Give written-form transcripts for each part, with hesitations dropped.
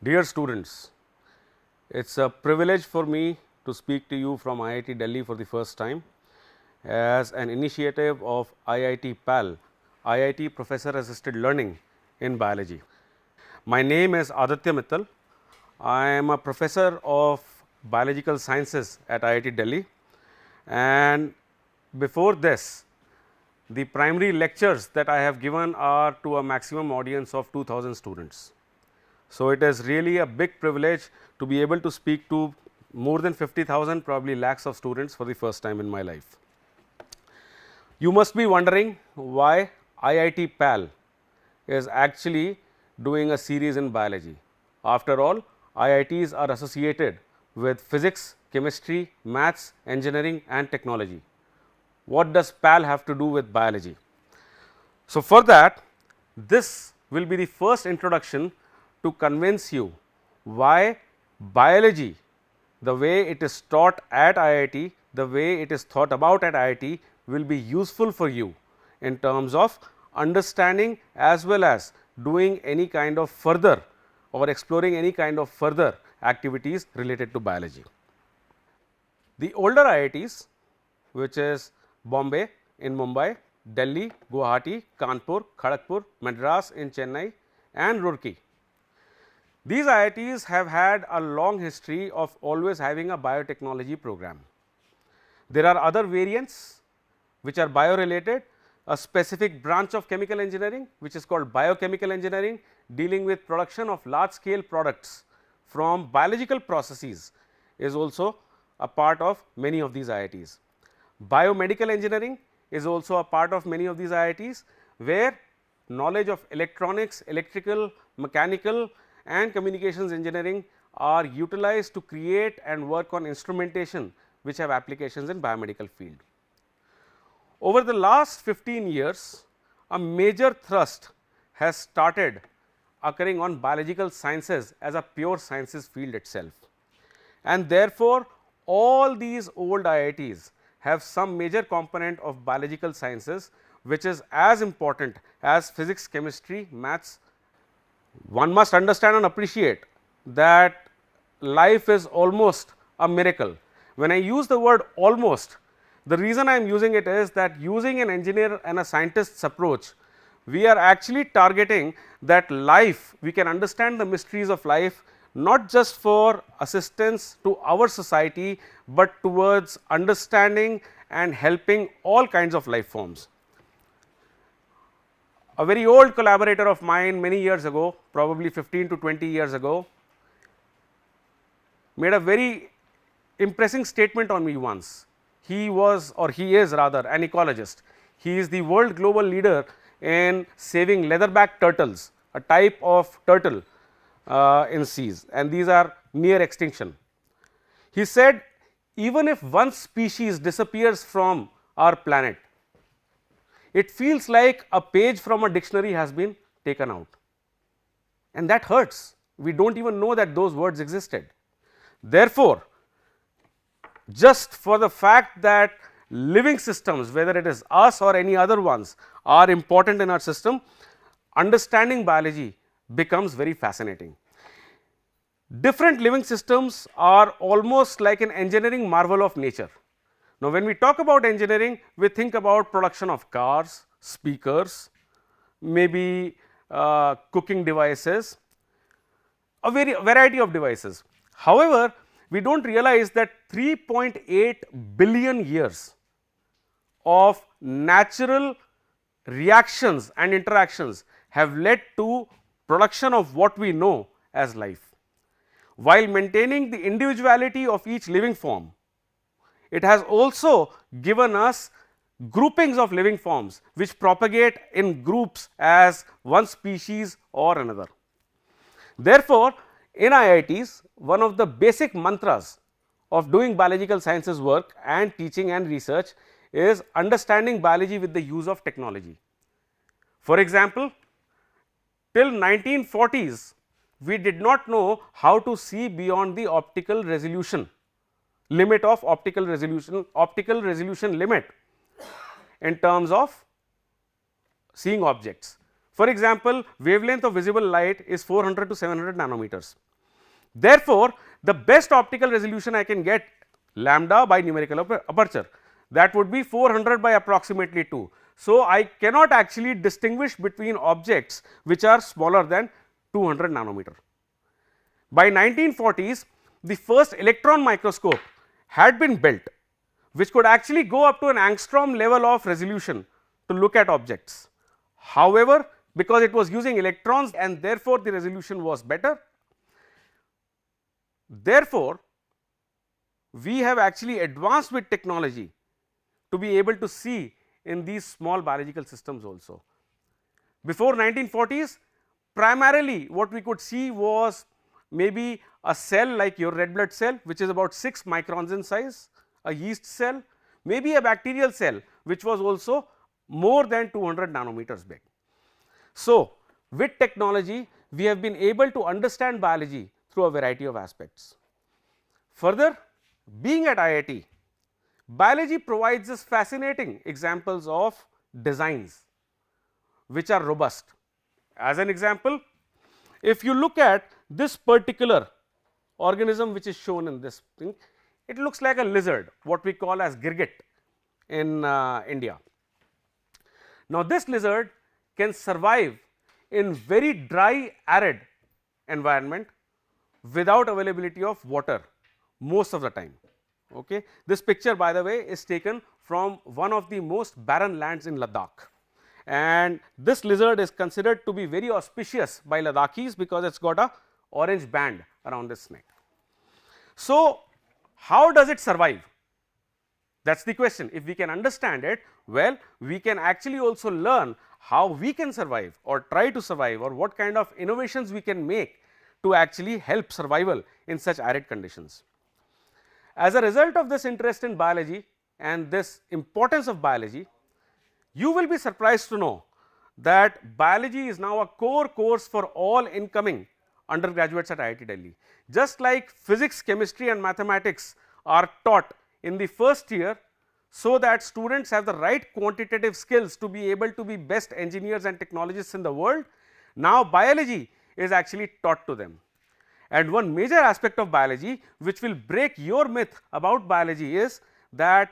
Dear students, it's a privilege for me to speak to you from IIT Delhi for the first time as an initiative of IIT PAL, IIT Professor Assisted Learning in Biology. My name is Aditya Mittal. I am a professor of biological sciences at IIT Delhi, and before this the primary lectures that I have given are to a maximum audience of 2000 students. So, it is really a big privilege to be able to speak to more than 50,000, probably lakhs of students for the first time in my life. You must be wondering why IIT PAL is actually doing a series in biology. After all, IITs are associated with physics, chemistry, maths, engineering and technology. What does PAL have to do with biology? So, for that, this will be the first introduction to convince you why biology, the way it is taught at IIT, the way it is thought about at IIT will be useful for you in terms of understanding as well as doing any kind of further or exploring any kind of further activities related to biology. The older IITs, which is Bombay in Mumbai, Delhi, Guwahati, Kanpur, Kharagpur, Madras in Chennai and Roorkee. These IITs have had a long history of always having a biotechnology program. There are other variants which are bio related, a specific branch of chemical engineering which is called biochemical engineering, dealing with production of large scale products from biological processes is also a part of many of these IITs. Biomedical engineering is also a part of many of these IITs, where knowledge of electronics, electrical, mechanical and communications engineering are utilized to create and work on instrumentation which have applications in biomedical field. Over the last 15 years, a major thrust has started occurring on biological sciences as a pure sciences field itself, and therefore, all these old IITs have some major component of biological sciences which is as important as physics, chemistry, maths. One must understand and appreciate that life is almost a miracle. When I use the word almost, the reason I am using it is that using an engineer and a scientist's approach, we are actually targeting that life, we can understand the mysteries of life not just for assistance to our society, but towards understanding and helping all kinds of life forms. A very old collaborator of mine many years ago, probably 15 to 20 years ago, made a very impressive statement on me once. He was, or he is rather, an ecologist. He is the world global leader in saving leatherback turtles, a type of turtle in seas, and these are near extinction. He said, even if one species disappears from our planet, it feels like a page from a dictionary has been taken out, and that hurts. We do not even know that those words existed. Therefore, just for the fact that living systems, whether it is us or any other ones, are important in our system, understanding biology becomes very fascinating. Different living systems are almost like an engineering marvel of nature. Now, when we talk about engineering, we think about production of cars, speakers, maybe cooking devices, a variety of devices. However, we do not realize that 3.8 billion years of natural reactions and interactions have led to production of what we know as life. While maintaining the individuality of each living form, it has also given us groupings of living forms which propagate in groups as one species or another. Therefore, in IITs, one of the basic mantras of doing biological sciences work and teaching and research is understanding biology with the use of technology. For example, till 1940s, we did not know how to see beyond the optical resolution limit of optical resolution limit in terms of seeing objects. For example, wavelength of visible light is 400 to 700 nanometers. Therefore, the best optical resolution I can get lambda by numerical aperture, that would be 400 by approximately 2. So, I cannot actually distinguish between objects which are smaller than 200 nanometer. By 1940s, the first electron microscope had been built, which could actually go up to an angstrom level of resolution to look at objects. However, because it was using electrons and therefore, the resolution was better, therefore, we have actually advanced with technology to be able to see in these small biological systems also. Before 1940s, primarily what we could see was maybe a cell like your red blood cell, which is about 6 microns in size, a yeast cell, maybe a bacterial cell which was also more than 200 nanometers big. So, with technology we have been able to understand biology through a variety of aspects. Further, being at IIT, biology provides us fascinating examples of designs which are robust. As an example, if you look at this particular organism which is shown in this thing, it looks like a lizard, what we call as girgit in India. Now, this lizard can survive in very dry, arid environment without availability of water most of the time. Okay. This picture, by the way, is taken from one of the most barren lands in Ladakh, and this lizard is considered to be very auspicious by Ladakhis because it has got a orange band around its neck. So, how does it survive? That is the question. If we can understand it, well, we can actually also learn how we can survive or try to survive, or what kind of innovations we can make to actually help survival in such arid conditions. As a result of this interest in biology and this importance of biology, you will be surprised to know that biology is now a core course for all incoming undergraduates at IIT Delhi. Just like physics, chemistry and mathematics are taught in the first year, so that students have the right quantitative skills to be able to be best engineers and technologists in the world, now biology is actually taught to them. And one major aspect of biology which will break your myth about biology is that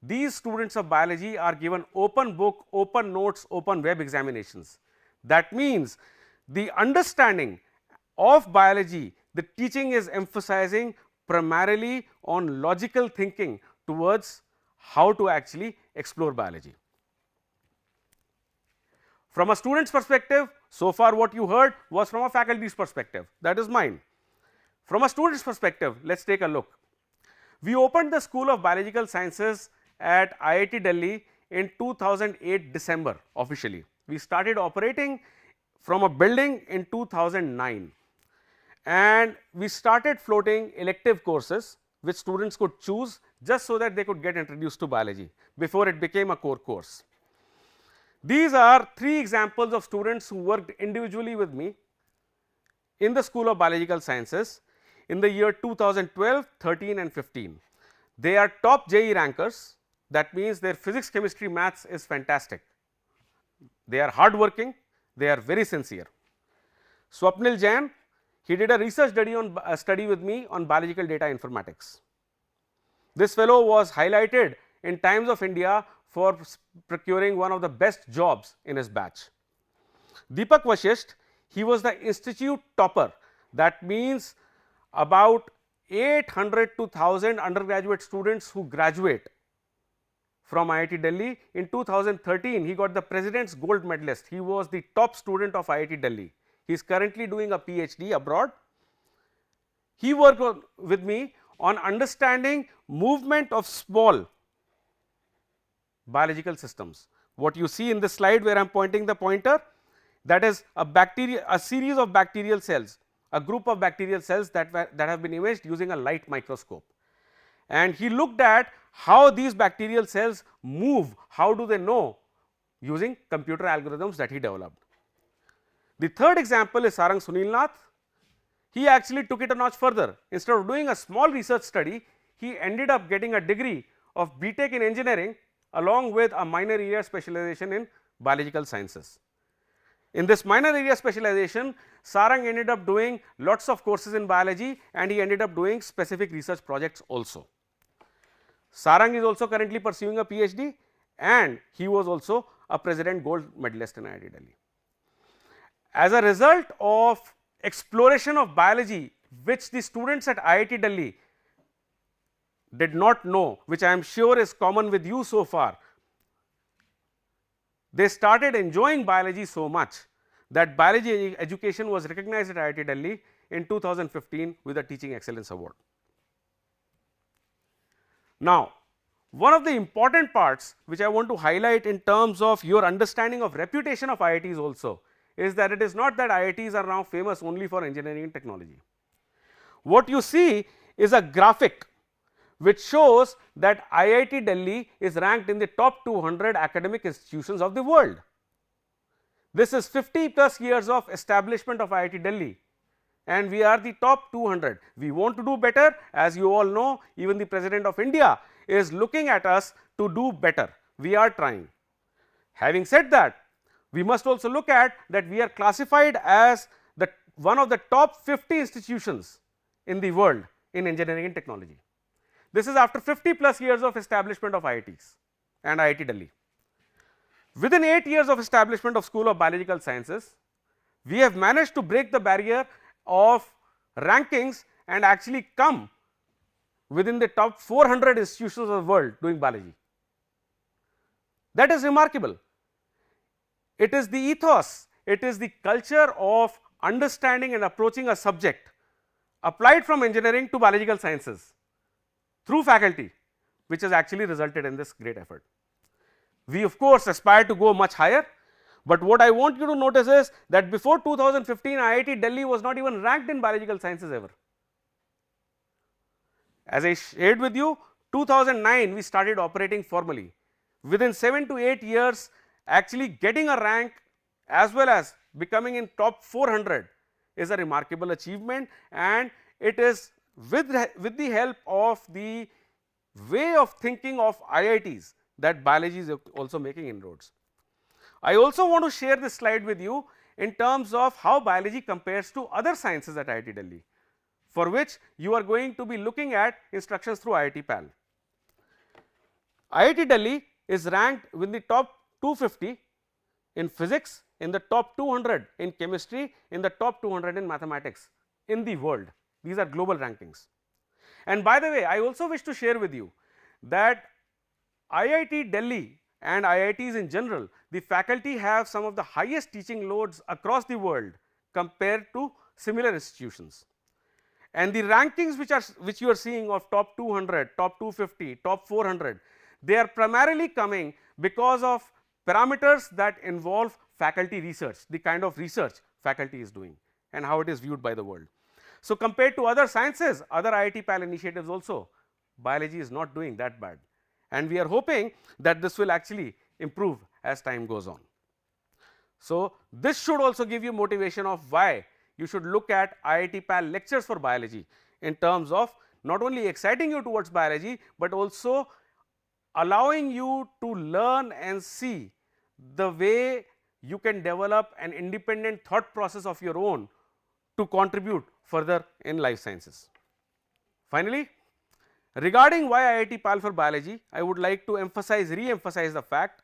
these students of biology are given open book, open notes, open web examinations. That means the understanding of biology, the teaching is emphasizing primarily on logical thinking towards how to actually explore biology. From a student's perspective, so far what you heard was from a faculty's perspective, that is mine. From a student's perspective, let us take a look. We opened the School of Biological Sciences at IIT Delhi in 2008 December officially. We started operating from a building in 2009, and we started floating elective courses which students could choose just so that they could get introduced to biology before it became a core course. These are 3 examples of students who worked individually with me in the School of Biological Sciences in the year 2012, 13 and 15. They are top JEE rankers, that means their physics, chemistry, maths is fantastic. They are hardworking, they are very sincere. Swapnil Jain, he did a research study with me on biological data informatics. This fellow was highlighted in Times of India for procuring one of the best jobs in his batch. Deepak Vashisht, he was the institute topper, that means about 800 to 1000 undergraduate students who graduate from IIT Delhi. In 2013, he got the President's Gold Medalist. He was the top student of IIT Delhi. He is currently doing a PhD abroad. He worked with me on understanding movement of small biological systems. What you see in this slide where I am pointing the pointer, that is a series of bacterial cells, a group of bacterial cells that have been imaged using a light microscope. And he looked at how these bacterial cells move, how do they know, using computer algorithms that he developed. The third example is Sarang Sunilnath. He actually took it a notch further. Instead of doing a small research study, he ended up getting a degree of BTech in engineering along with a minor year specialization in biological sciences. In this minor area specialization, Sarang ended up doing lots of courses in biology and he ended up doing specific research projects also. Sarang is also currently pursuing a PhD and he was also a President Gold Medalist in IIT Delhi. As a result of exploration of biology which the students at IIT Delhi did not know, which I am sure is common with you so far, they started enjoying biology so much that biology education was recognized at IIT Delhi in 2015 with a Teaching Excellence Award. Now, one of the important parts which I want to highlight in terms of your understanding of reputation of IITs also is that it is not that IITs are now famous only for engineering and technology. What you see is a graphic which shows that IIT Delhi is ranked in the top 200 academic institutions of the world. This is 50 plus years of establishment of IIT Delhi and we are the top 200. We want to do better, as you all know, even the President of India is looking at us to do better. We are trying. Having said that, we must also look at that we are classified as one of the top 50 institutions in the world in engineering and technology. This is after 50 plus years of establishment of IITs and IIT Delhi. Within 8 years of establishment of School of Biological Sciences, we have managed to break the barrier of rankings and actually come within the top 400 institutions of the world doing biology. That is remarkable. It is the ethos, it is the culture of understanding and approaching a subject applied from engineering to biological sciences through faculty, which has actually resulted in this great effort. We of course aspire to go much higher, but what I want you to notice is that before 2015 IIT Delhi was not even ranked in biological sciences ever. As I shared with you, 2009 we started operating formally. Within 7 to 8 years, actually getting a rank as well as becoming in top 400 is a remarkable achievement, and it is with the help of the way of thinking of IITs that biology is also making inroads. I also want to share this slide with you in terms of how biology compares to other sciences at IIT Delhi, for which you are going to be looking at instructions through IIT PAL. IIT Delhi is ranked with the top 250 in physics, in the top 200 in chemistry, in the top 200 in mathematics in the world. These are global rankings. And by the way, I also wish to share with you that IIT Delhi and IITs in general, the faculty have some of the highest teaching loads across the world compared to similar institutions. And the rankings which you are seeing of top 200, top 250, top 400, they are primarily coming because of parameters that involve faculty research, the kind of research faculty is doing and how it is viewed by the world. So, compared to other sciences, other IIT PAL initiatives also, biology is not doing that bad, and we are hoping that this will actually improve as time goes on. So, this should also give you motivation of why you should look at IIT PAL lectures for biology in terms of not only exciting you towards biology, but also allowing you to learn and see the way you can develop an independent thought process of your own to contribute further in life sciences. Finally, regarding why IIT PAL for biology, I would like to re-emphasize the fact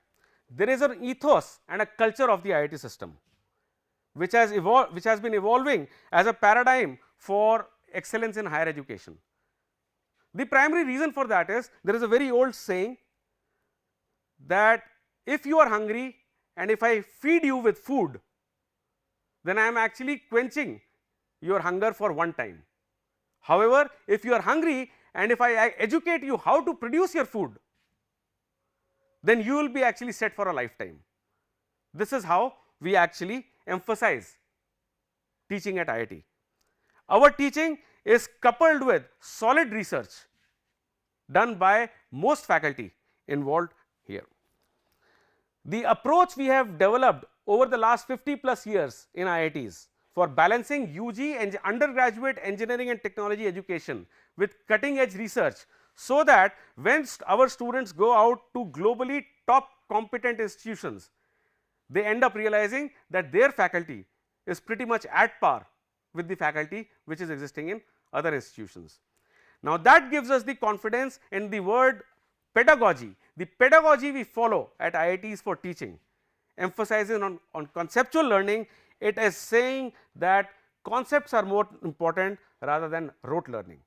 there is an ethos and a culture of the IIT system which has been evolving as a paradigm for excellence in higher education. The primary reason for that is there is a very old saying that if you are hungry and if I feed you with food, then I am actually quenching your hunger for one time. However, if you are hungry and if I educate you how to produce your food, then you will be actually set for a lifetime. This is how we actually emphasize teaching at IIT. Our teaching is coupled with solid research done by most faculty involved here. The approach we have developed over the last 50 plus years in IITs for balancing UG and undergraduate engineering and technology education with cutting edge research, so that when our students go out to globally top competent institutions, they end up realizing that their faculty is pretty much at par with the faculty which is existing in other institutions. Now, that gives us the confidence in the word pedagogy. The pedagogy we follow at IITs for teaching emphasizing on conceptual learning, it is saying that concepts are more important rather than rote learning.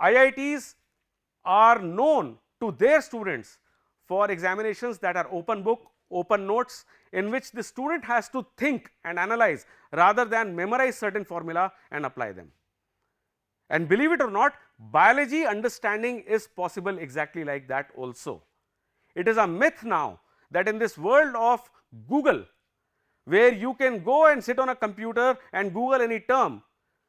IITs are known to their students for examinations that are open book, open notes, in which the student has to think and analyze rather than memorize certain formula and apply them. And believe it or not, biology understanding is possible exactly like that also. It is a myth now that in this world of Google, where you can go and sit on a computer and Google any term,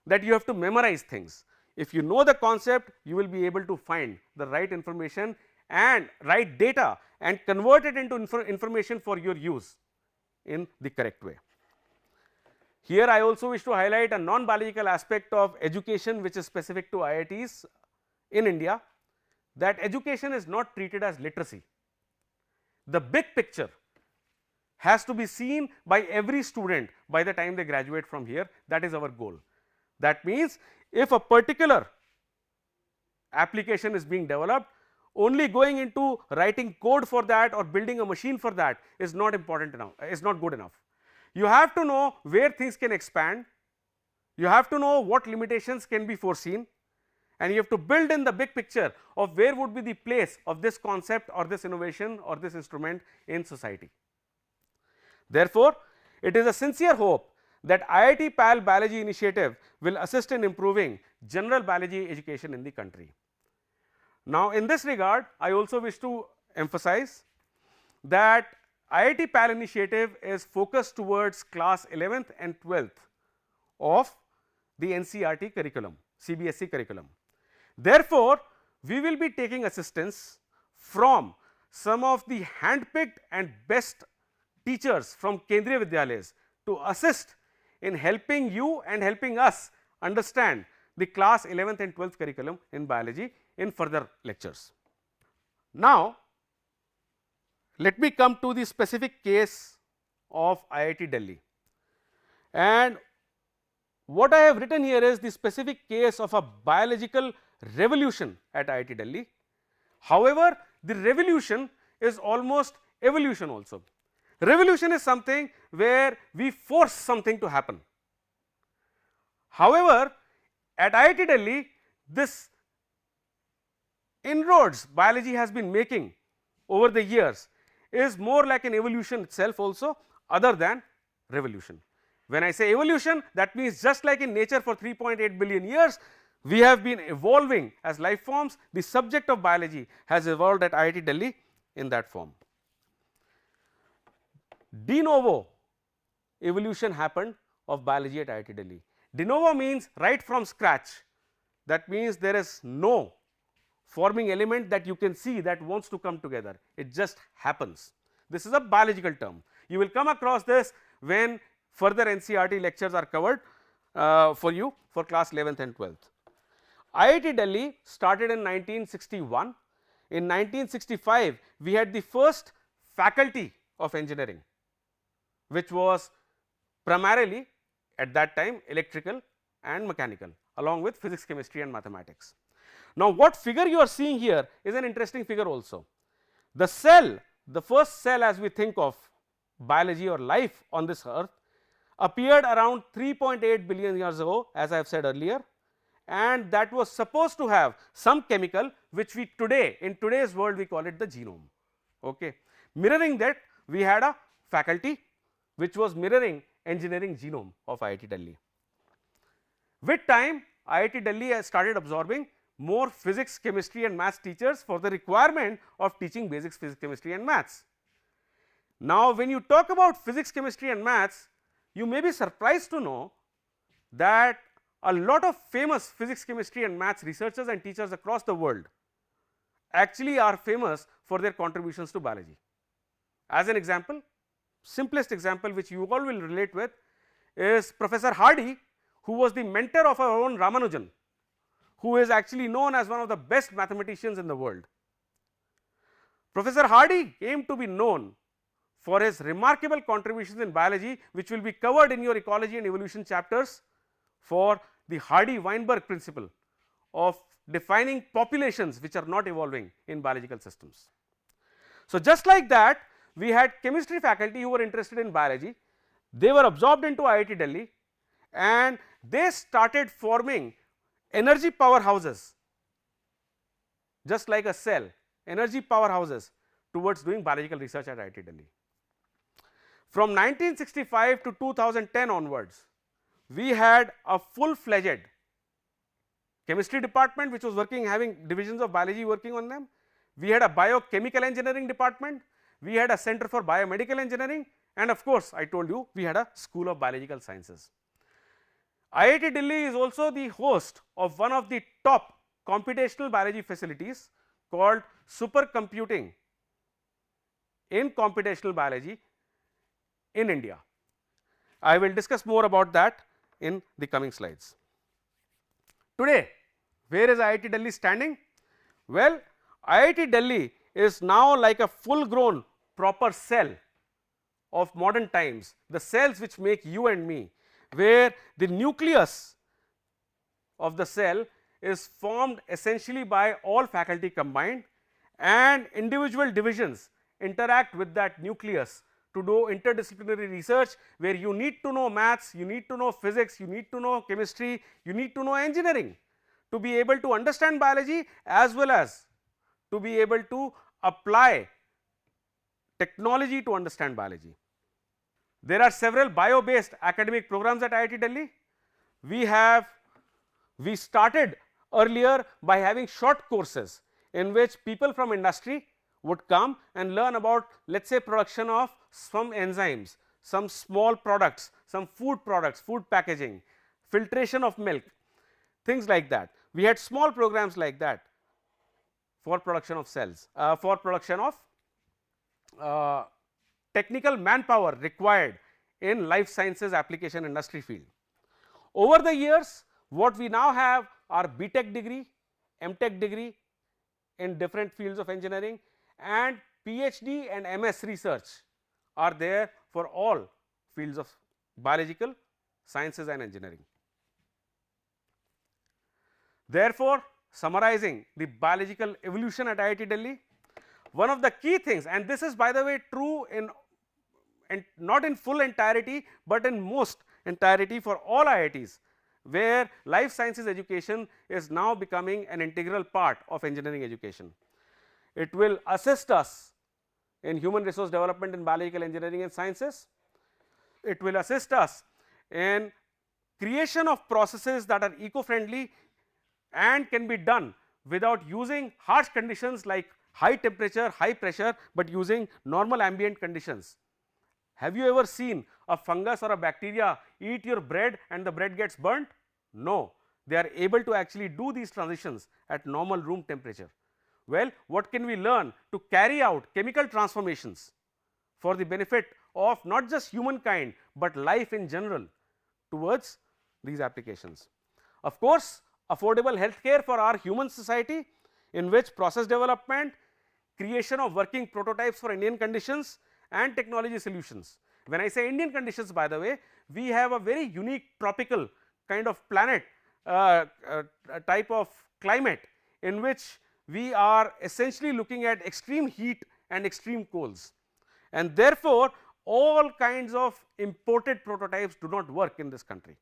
that you have to memorize things. If you know the concept, you will be able to find the right information and right data and convert it into information for your use in the correct way. Here I also wish to highlight a non-biological aspect of education which is specific to IITs in India, that education is not treated as literacy. The big picture has to be seen by every student by the time they graduate from here. That is our goal. That means, if a particular application is being developed, only going into writing code for that or building a machine for that is not important enough, is not good enough. You have to know where things can expand, you have to know what limitations can be foreseen, and you have to build in the big picture of where would be the place of this concept or this innovation or this instrument in society. Therefore, it is a sincere hope that IIT PAL Biology initiative will assist in improving general biology education in the country. Now, in this regard, I also wish to emphasize that IIT PAL initiative is focused towards class 11th and 12th of the NCERT curriculum, CBSE curriculum. Therefore, we will be taking assistance from some of the handpicked and best teachers from Kendriya Vidyalayas to assist in helping you and helping us understand the class 11th and 12th curriculum in biology in further lectures. Now, let me come to the specific case of IIT Delhi, and what I have written here is the specific case of a biological revolution at IIT Delhi. However, the revolution is almost evolution also. Revolution is something where we force something to happen. However, at IIT Delhi, this inroads biology has been making over the years is more like an evolution itself also, other than revolution. When I say evolution, that means just like in nature for 3.8 billion years, we have been evolving as life forms. The subject of biology has evolved at IIT Delhi in that form. De novo evolution happened of biology at IIT Delhi. De novo means right from scratch. That means there is no forming element that you can see that wants to come together. It just happens. This is a biological term. You will come across this when further NCERT lectures are covered for you for class 11th and 12th. IIT Delhi started in 1961. In 1965, we had the first faculty of engineering, which was primarily at that time electrical and mechanical, along with physics, chemistry and mathematics. Now, what figure you are seeing here is an interesting figure also. The cell, the first cell as we think of biology or life on this earth, appeared around 3.8 billion years ago, as I have said earlier, and that was supposed to have some chemical which we today, in today's world, we call it the genome. Okay. Mirroring that, we had a faculty which was mirroring engineering genome of IIT Delhi. With time, IIT Delhi has started absorbing more physics, chemistry and maths teachers for the requirement of teaching basics physics, chemistry and maths. Now, when you talk about physics, chemistry and maths, you may be surprised to know that a lot of famous physics, chemistry and maths researchers and teachers across the world actually are famous for their contributions to biology. As an example, simplest example which you all will relate with is Professor Hardy, who was the mentor of our own Ramanujan, who is actually known as one of the best mathematicians in the world. Professor Hardy came to be known for his remarkable contributions in biology, which will be covered in your ecology and evolution chapters, for the Hardy-Weinberg principle of defining populations which are not evolving in biological systems. So, just like that, we had chemistry faculty who were interested in biology. They were absorbed into IIT Delhi and they started forming energy powerhouses, just like a cell, energy powerhouses towards doing biological research at IIT Delhi. From 1965 to 2010 onwards, we had a full-fledged chemistry department which was working, having divisions of biology working on them. We had a biochemical engineering department, we had a center for biomedical engineering, and of course, I told you we had a school of biological sciences. IIT Delhi is also the host of one of the top computational biology facilities called supercomputing in computational biology in India. I will discuss more about that in the coming slides. Today, where is IIT Delhi standing? Well, IIT Delhi is now like a full grown proper cell of modern times, the cells which make you and me, where the nucleus of the cell is formed essentially by all faculty combined and individual divisions interact with that nucleus to do interdisciplinary research, where you need to know maths, you need to know physics, you need to know chemistry, you need to know engineering to be able to understand biology as well as to be able to apply technology to understand biology. There are several bio based academic programs at IIT Delhi. We started earlier by having short courses in which people from industry would come and learn about, let us say, production of some enzymes, some small products, some food products, food packaging, filtration of milk, things like that. We had small programs like that for production of cells, for production of technical manpower required in life sciences application industry field. Over the years, what we now have are BTech degree, MTech degree in different fields of engineering, and PhD and MS research are there for all fields of biological sciences and engineering. Therefore, summarizing the biological evolution at IIT Delhi, one of the key things, and this is by the way true in not in full entirety, but in most entirety for all IITs, where life sciences education is now becoming an integral part of engineering education. It will assist us in human resource development in biological engineering and sciences. It will assist us in creation of processes that are eco-friendly and can be done without using harsh conditions like high temperature, high pressure, but using normal ambient conditions. Have you ever seen a fungus or a bacteria eat your bread and the bread gets burnt? No, they are able to actually do these transitions at normal room temperature. Well, what can we learn to carry out chemical transformations for the benefit of not just humankind, but life in general towards these applications? Of course, affordable healthcare for our human society, in which process development, creation of working prototypes for Indian conditions and technology solutions. When I say Indian conditions, by the way, we have a very unique tropical kind of planet, type of climate, in which we are essentially looking at extreme heat and extreme colds, and therefore, all kinds of imported prototypes do not work in this country.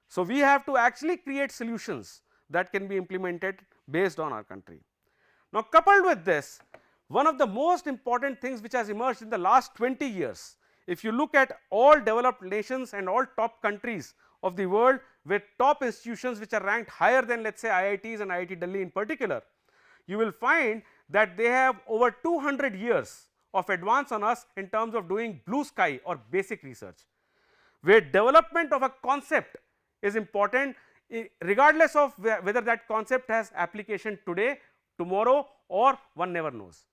So, we have to actually create solutions that can be implemented based on our country. Now, coupled with this, one of the most important things which has emerged in the last 20 years, if you look at all developed nations and all top countries of the world with top institutions which are ranked higher than, let us say, IITs and IIT Delhi in particular, you will find that they have over 200 years of advance on us in terms of doing blue sky or basic research, where development of a concept is important regardless of whether that concept has application today, tomorrow, or one never knows.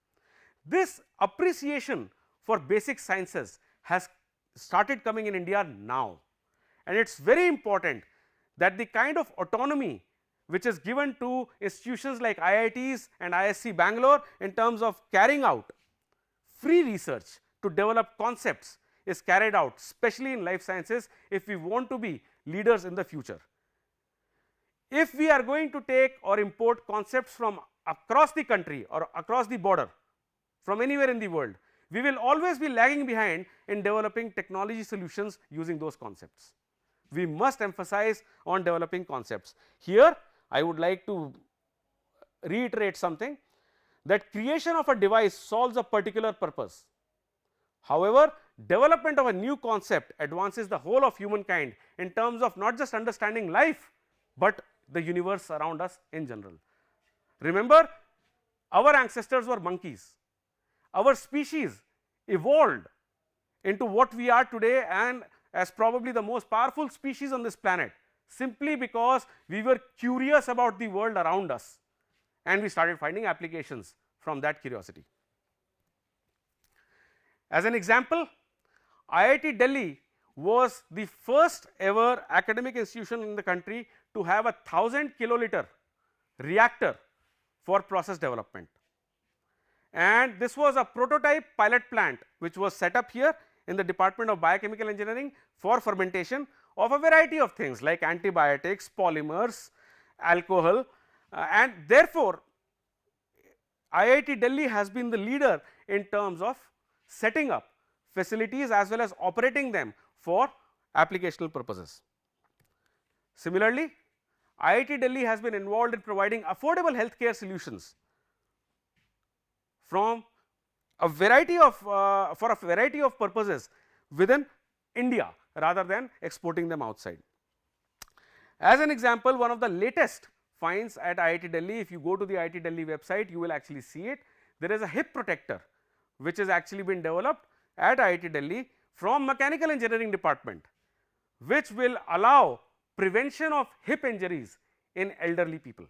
This appreciation for basic sciences has started coming in India now, and it is very important that the kind of autonomy which is given to institutions like IITs and ISC Bangalore in terms of carrying out free research, to develop concepts is carried out, especially in life sciences, if we want to be leaders in the future. If we are going to take or import concepts from across the country or across the border, from anywhere in the world, we will always be lagging behind in developing technology solutions using those concepts. We must emphasize on developing concepts. Here I would like to reiterate something, that creation of a device solves a particular purpose. However, development of a new concept advances the whole of humankind in terms of not just understanding life, but the universe around us in general. Remember, our ancestors were monkeys. Our species evolved into what we are today and as probably the most powerful species on this planet, simply because we were curious about the world around us and we started finding applications from that curiosity. As an example, IIT Delhi was the first ever academic institution in the country to have a 1000 kiloliter reactor for process development, and this was a prototype pilot plant which was set up here in the Department of Biochemical Engineering for fermentation of a variety of things like antibiotics, polymers, alcohol, and therefore, IIT Delhi has been the leader in terms of setting up facilities as well as operating them for applicational purposes. Similarly, IIT Delhi has been involved in providing affordable healthcare solutions from a variety of for a variety of purposes within India rather than exporting them outside. As an example, one of the latest finds at IIT Delhi, if you go to the IIT Delhi website, you will actually see it. There is a hip protector which has actually been developed at IIT Delhi from mechanical engineering department, which will allow prevention of hip injuries in elderly people.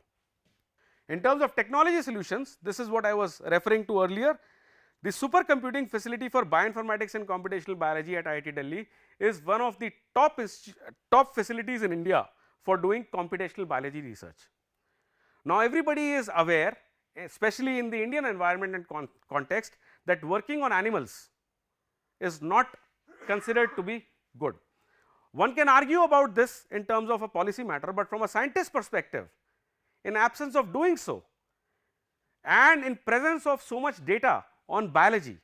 In terms of technology solutions, this is what I was referring to earlier. The supercomputing facility for bioinformatics and computational biology at IIT Delhi is one of the top facilities in India for doing computational biology research. Now, everybody is aware, especially in the Indian environment and context, that working on animals is not considered to be good. One can argue about this in terms of a policy matter, but from a scientist perspective, in absence of doing so and in presence of so much data on biology,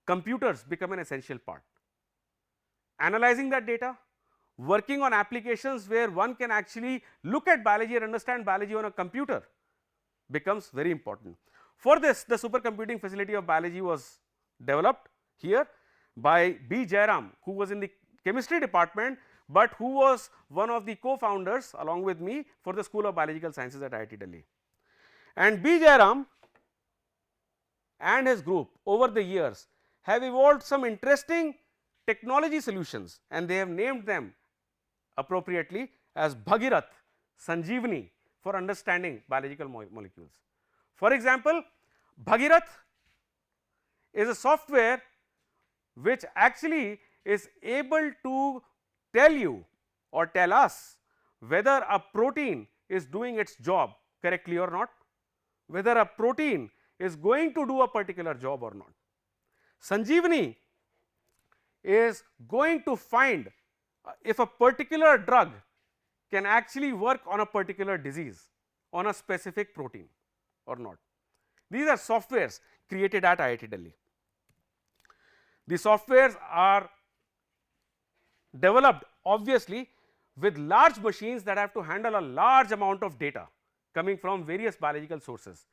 computers become an essential part. Analyzing that data, working on applications where one can actually look at biology and understand biology on a computer becomes very important. For this, the supercomputing facility of biology was developed here by B. Jairam, who was in the chemistry department, but who was one of the co-founders along with me for the School of Biological Sciences at IIT Delhi. And B. Jairam and his group over the years have evolved some interesting technology solutions, and they have named them appropriately as Bhagirath, Sanjeevani for understanding biological molecules. For example, Bhagirath is a software which actually is able to tell you or tell us whether a protein is doing its job correctly or not, whether a protein is going to do a particular job or not. Sanjeevani is going to find if a particular drug can actually work on a particular disease on a specific protein or not. These are softwares created at IIT Delhi. The softwares are developed obviously with large machines that have to handle a large amount of data coming from various biological sources.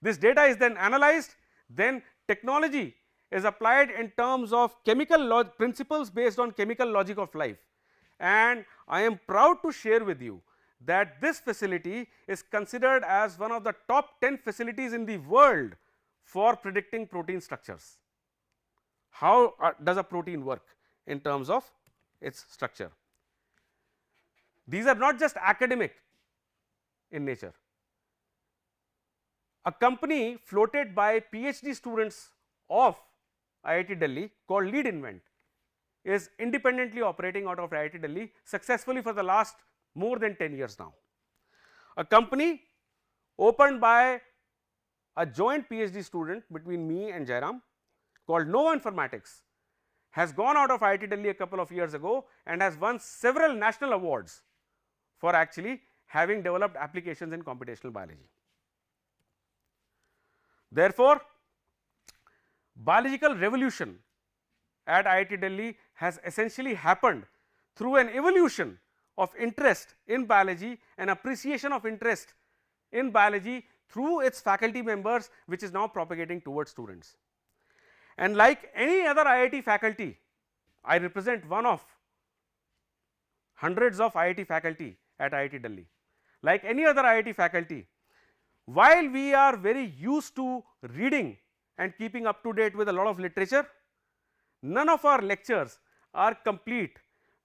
This data is then analyzed, then technology is applied in terms of chemical principles based on chemical logic of life, and I am proud to share with you that this facility is considered as one of the top 10 facilities in the world for predicting protein structures. How does a protein work in terms of its structure? These are not just academic in nature. A company floated by PhD students of IIT Delhi called Lead Invent is independently operating out of IIT Delhi successfully for the last more than 10 years now. A company opened by a joint PhD student between me and Jairam called Nova Informatics has gone out of IIT Delhi a couple of years ago and has won several national awards for actually having developed applications in computational biology. Therefore, biological revolution at IIT Delhi has essentially happened through an evolution of interest in biology and appreciation of interest in biology through its faculty members, which is now propagating towards students. And like any other IIT faculty, I represent one of hundreds of IIT faculty at IIT Delhi. Like any other IIT faculty, while we are very used to reading and keeping up to date with a lot of literature, none of our lectures are complete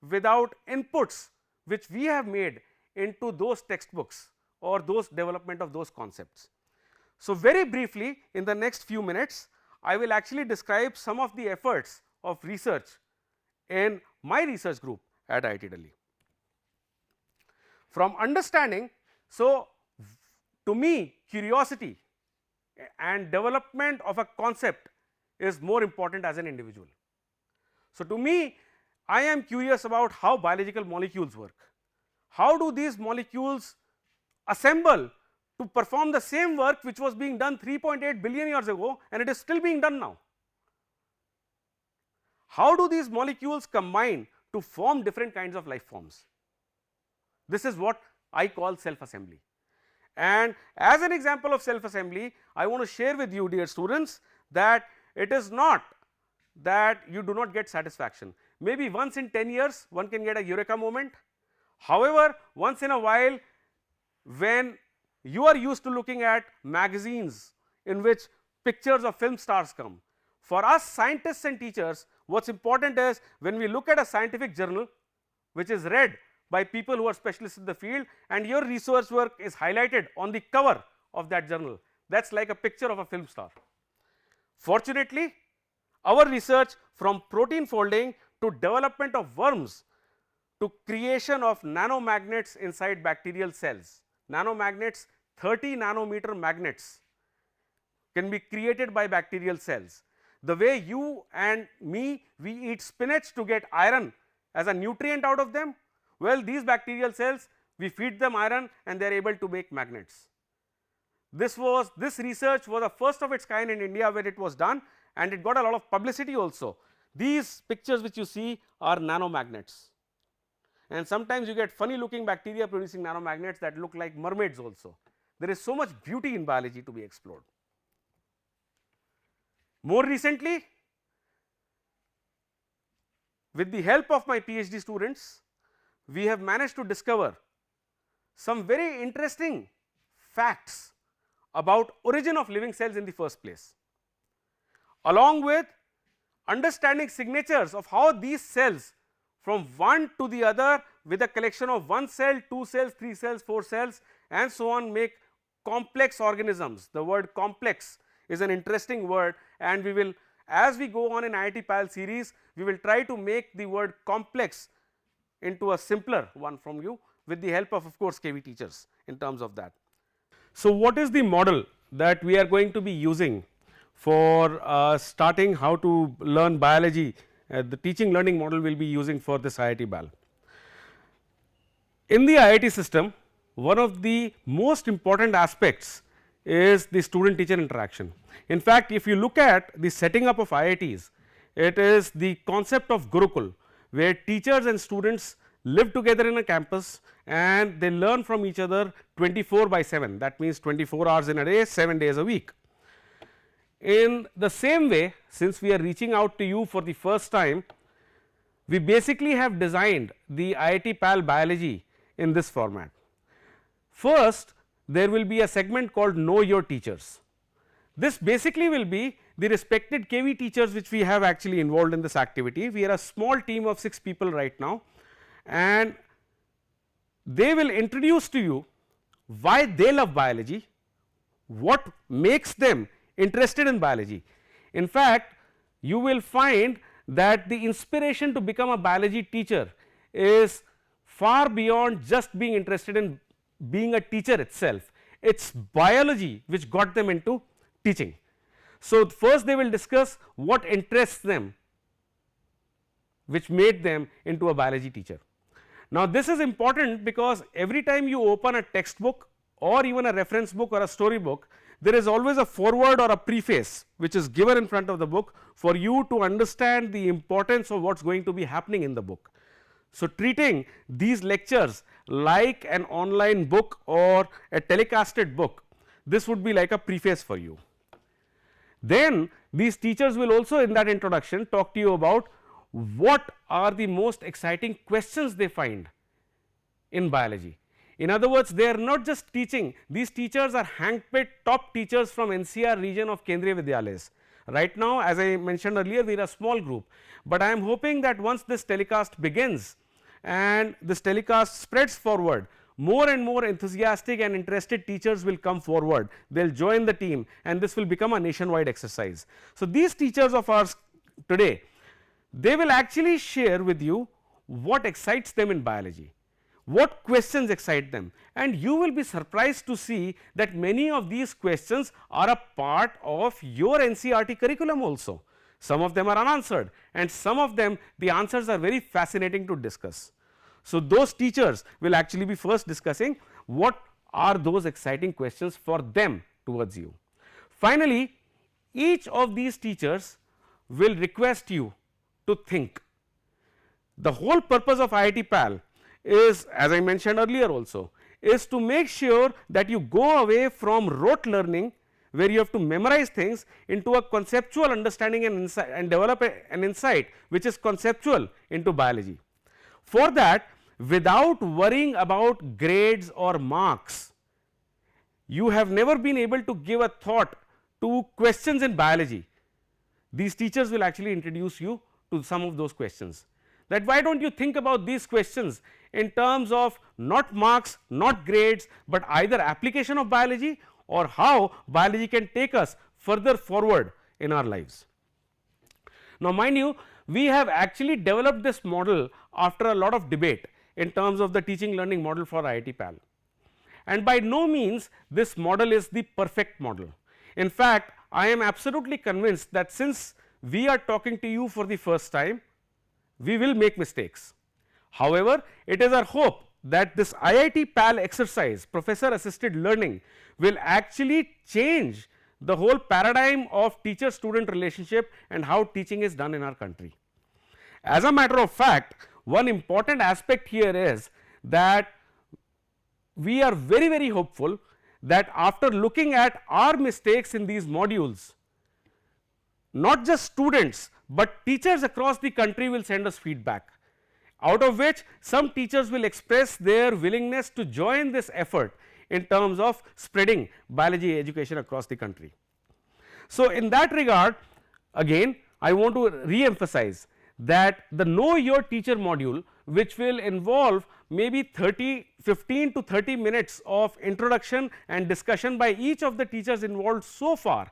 without inputs which we have made into those textbooks or those development of those concepts. So, very briefly in the next few minutes, I will actually describe some of the efforts of research in my research group at IIT Delhi. From understanding, so to me curiosity and development of a concept is more important as an individual. So, to me, I am curious about how biological molecules work. How do these molecules assemble to perform the same work which was being done 3.8 billion years ago and it is still being done now? How do these molecules combine to form different kinds of life forms? This is what I call self assembly. And as an example of self assembly, I want to share with you, dear students, that it is not that you do not get satisfaction. Maybe once in 10 years one can get a eureka moment. However, once in a while, when you are used to looking at magazines in which pictures of film stars come, for us scientists and teachers, what's important is when we look at a scientific journal which is read by people who are specialists in the field and your research work is highlighted on the cover of that journal, that is like a picture of a film star. Fortunately, our research from protein folding to development of worms to creation of nanomagnets inside bacterial cells, nanomagnets, 30 nanometer magnets can be created by bacterial cells. The way you and me, we eat spinach to get iron as a nutrient out of them, well, these bacterial cells, we feed them iron and they are able to make magnets. This research was the first of its kind in India where it was done and it got a lot of publicity also. These pictures which you see are nanomagnets, and sometimes you get funny looking bacteria producing nanomagnets that look like mermaids also. There is so much beauty in biology to be explored. More recently, with the help of my PhD students, we have managed to discover some very interesting facts about origin of living cells in the first place, along with understanding signatures of how these cells from one to the other with a collection of 1 cell, 2 cells, 3 cells, 4 cells and so on make complex organisms. The word complex is an interesting word, and we will, as we go on in IIT PAL series, we will try to make the word complex into a simpler one from you with the help of course KV teachers in terms of that. So, what is the model that we are going to be using for starting how to learn biology? The teaching learning model we will be using for this IIT PAL. In the IIT system, one of the most important aspects is the student teacher interaction. In fact, if you look at the setting up of IITs, it is the concept of Gurukul, where teachers and students live together in a campus and they learn from each other 24/7, that means 24 hours in a day, 7 days a week. In the same way, since we are reaching out to you for the first time, we basically have designed the IIT PAL biology in this format. First, there will be a segment called Know Your Teachers. This basically will be the respected KV teachers which we have actually involved in this activity. We are a small team of 6 people right now, and they will introduce to you why they love biology, what makes them interested in biology. In fact, you will find that the inspiration to become a biology teacher is far beyond just being interested in being a teacher itself. It is biology which got them into teaching. So, first they will discuss what interests them, which made them into a biology teacher. Now, this is important because every time you open a textbook or even a reference book or a story book, there is always a foreword or a preface which is given in front of the book for you to understand the importance of what is going to be happening in the book. So, treating these lectures like an online book or a telecasted book, this would be like a preface for you. Then these teachers will also in that introduction talk to you about what are the most exciting questions they find in biology. In other words, they are not just teaching, these teachers are handpicked top teachers from NCR region of Kendriya Vidyalayas. Right now, as I mentioned earlier, we are a small group, but I am hoping that once this telecast begins and this telecast spreads forward, more and more enthusiastic and interested teachers will come forward, they will join the team and this will become a nationwide exercise. So, these teachers of ours today, they will actually share with you what excites them in biology, what questions excite them, and you will be surprised to see that many of these questions are a part of your NCERT curriculum also. Some of them are unanswered and some of them the answers are very fascinating to discuss. So, those teachers will actually be first discussing what are those exciting questions for them towards you. Finally, each of these teachers will request you to think. The whole purpose of IIT PAL is, as I mentioned earlier also, is to make sure that you go away from rote learning where you have to memorize things into a conceptual understanding and develop an insight which is conceptual into biology. For that, without worrying about grades or marks, you have never been able to give a thought to questions in biology. These teachers will actually introduce you to some of those questions, that why do not you think about these questions in terms of not marks, not grades, but either application of biology or how biology can take us further forward in our lives. Now, mind you, we have actually developed this model after a lot of debate in terms of the teaching learning model for IIT PAL, and by no means this model is the perfect model. In fact, I am absolutely convinced that since we are talking to you for the first time, we will make mistakes. However, it is our hope that this IIT PAL exercise, professor assisted learning, will actually change the whole paradigm of teacher student relationship and how teaching is done in our country. As a matter of fact, one important aspect here is that we are very hopeful that after looking at our mistakes in these modules, not just students but teachers across the country will send us feedback, out of which some teachers will express their willingness to join this effort in terms of spreading biology education across the country. So, in that regard, again I want to re-emphasize that the Know Your Teacher module, which will involve maybe 15 to 30 minutes of introduction and discussion by each of the teachers involved so far,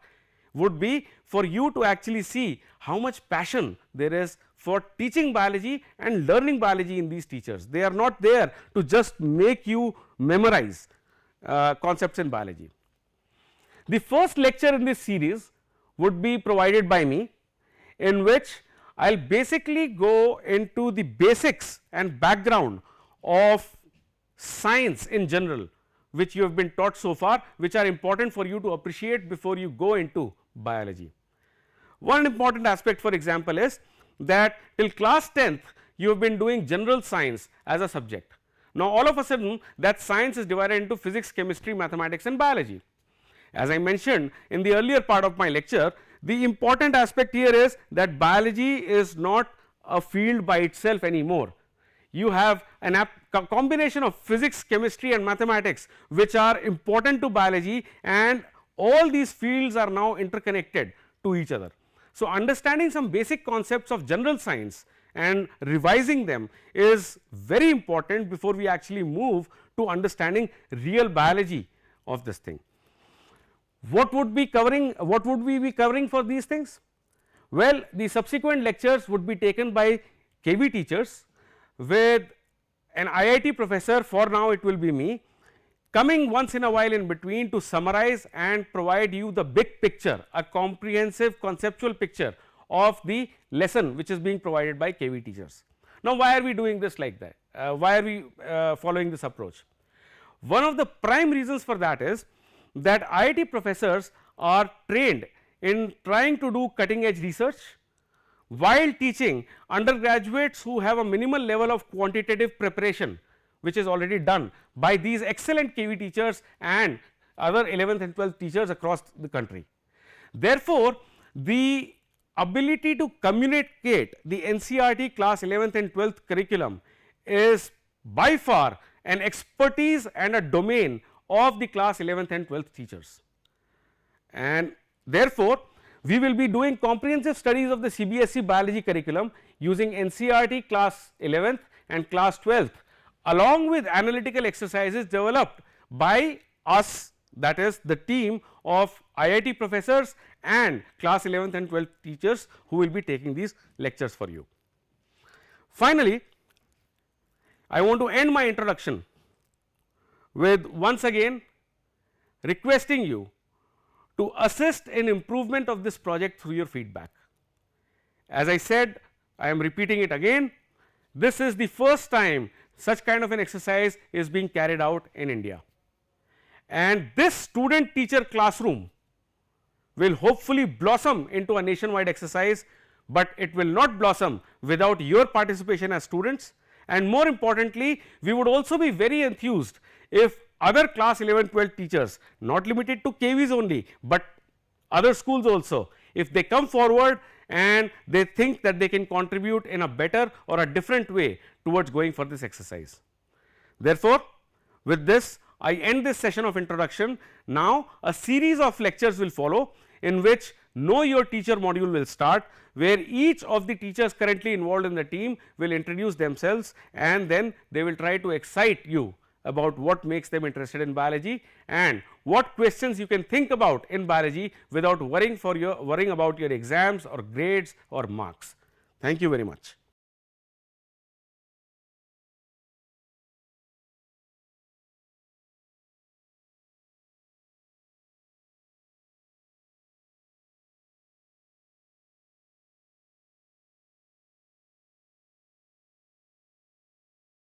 would be for you to actually see how much passion there is for teaching biology and learning biology in these teachers. They are not there to just make you memorize concepts in biology. The first lecture in this series would be provided by me, in which I will basically go into the basics and background of science in general, which you have been taught so far, which are important for you to appreciate before you go into biology. One important aspect, for example, is that till class 10th you have been doing general science as a subject. Now, all of a sudden that science is divided into physics, chemistry, mathematics and biology. As I mentioned in the earlier part of my lecture, the important aspect here is that biology is not a field by itself anymore. You have a combination of physics, chemistry and mathematics which are important to biology, and all these fields are now interconnected to each other. So, understanding some basic concepts of general science and revising them is very important before we actually move to understanding real biology of this thing. What would we be covering for these things? Well, the subsequent lectures would be taken by KB teachers with an IIT professor. For now it will be me, coming once in a while in between to summarize and provide you the big picture, a comprehensive conceptual picture of the lesson which is being provided by KV teachers. Now, why are we doing this like that? Why are we following this approach? One of the prime reasons for that is that IIT professors are trained in trying to do cutting edge research while teaching undergraduates who have a minimal level of quantitative preparation, which is already done by these excellent KV teachers and other 11th and 12th teachers across the country. Therefore, the ability to communicate the NCERT class 11th and 12th curriculum is by far an expertise and a domain of the class 11th and 12th teachers. And therefore, we will be doing comprehensive studies of the CBSE biology curriculum using NCERT class 11th and class 12th, along with analytical exercises developed by us, that is the team of IIT professors and class 11th and 12th teachers who will be taking these lectures for you. Finally, I want to end my introduction with once again requesting you to assist in improvement of this project through your feedback. As I said, I am repeating it again, this is the first time such kind of an exercise is being carried out in India, and this student teacher classroom will hopefully blossom into a nationwide exercise, but it will not blossom without your participation as students. And more importantly, we would also be very enthused if other class 11, 12 teachers, not limited to KVs only, but other schools also, if they come forward and they think that they can contribute in a better or a different way towards going for this exercise. Therefore, with this I end this session of introduction. Now, a series of lectures will follow in which Know Your Teacher module will start, where each of the teachers currently involved in the team will introduce themselves, and then they will try to excite you about what makes them interested in biology and what questions you can think about in biology without worrying about your exams or grades or marks. Thank you very much.